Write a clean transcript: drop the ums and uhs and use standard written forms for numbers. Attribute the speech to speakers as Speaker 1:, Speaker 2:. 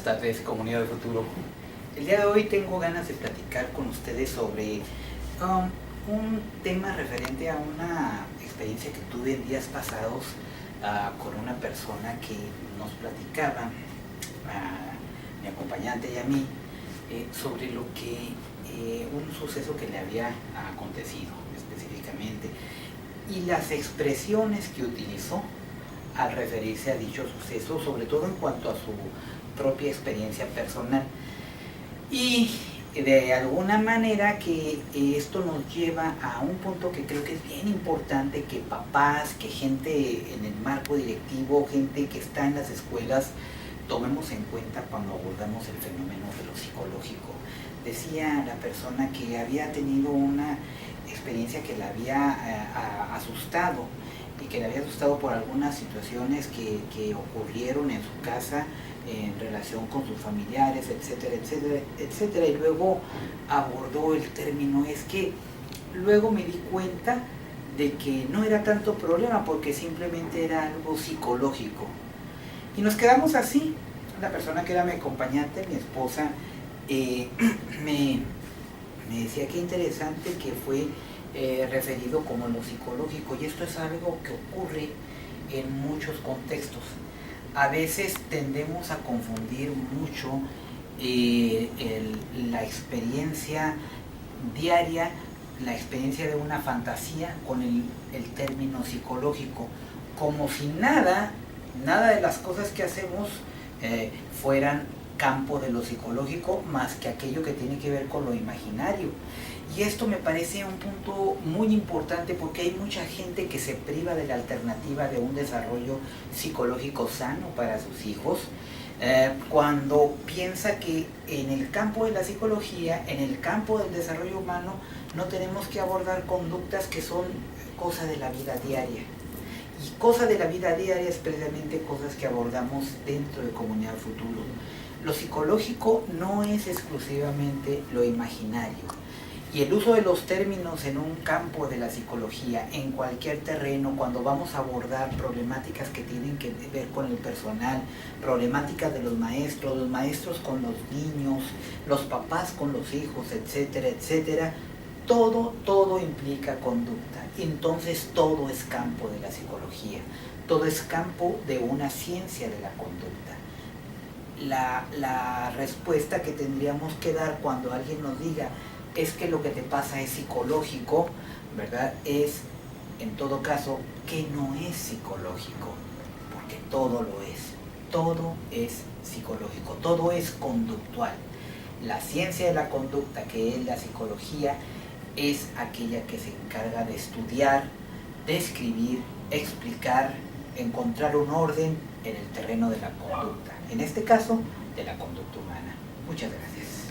Speaker 1: tardes, comunidad del futuro. El día de hoy tengo ganas de platicar con ustedes sobre un tema referente a una experiencia que tuve en días pasados con una persona que nos platicaba, mi acompañante y a mí, sobre lo que un suceso que le había acontecido específicamente y las expresiones que utilizó al referirse a dicho suceso, sobre todo en cuanto a su propia experiencia personal. Y de alguna manera que esto nos lleva a un punto que creo que es bien importante, que papás, que gente en el marco directivo, gente que está en las escuelas, tomemos en cuenta cuando abordamos el fenómeno de lo psicológico. Decía la persona que había tenido una experiencia que la había asustado, y que le había asustado por algunas situaciones que ocurrieron en su casa en relación con sus familiares, etcétera, etcétera, etcétera. Y luego abordó el término, es que luego me di cuenta de que no era tanto problema porque simplemente era algo psicológico. Y nos quedamos así. La persona que era mi acompañante, mi esposa, me decía qué interesante que fue referido como lo psicológico, y esto es algo que ocurre en muchos contextos. A veces tendemos a confundir mucho la experiencia diaria, la experiencia de una fantasía con el término psicológico, como si nada de las cosas que hacemos fueran campo de lo psicológico, más que aquello que tiene que ver con lo imaginario. Y esto me parece un punto muy importante, porque hay mucha gente que se priva de la alternativa de un desarrollo psicológico sano para sus hijos, cuando piensa que en el campo de la psicología, en el campo del desarrollo humano, no tenemos que abordar conductas que son cosa de la vida diaria. Y cosa de la vida diaria es precisamente cosas que abordamos dentro de Comunidad Futuro. Lo psicológico no es exclusivamente lo imaginario. Y el uso de los términos en un campo de la psicología, en cualquier terreno, cuando vamos a abordar problemáticas que tienen que ver con el personal, problemáticas de los maestros con los niños, los papás con los hijos, etcétera, etcétera, todo implica conducta. Entonces todo es campo de la psicología, todo es campo de una ciencia de la conducta. La respuesta que tendríamos que dar cuando alguien nos diga es que lo que te pasa es psicológico, ¿verdad? Es, en todo caso, que no es psicológico, porque todo lo es. Todo es psicológico, todo es conductual. La ciencia de la conducta, que es la psicología, es aquella que se encarga de estudiar, describir, explicar, encontrar un orden en el terreno de la conducta. En este caso, de la conducta humana. Muchas gracias.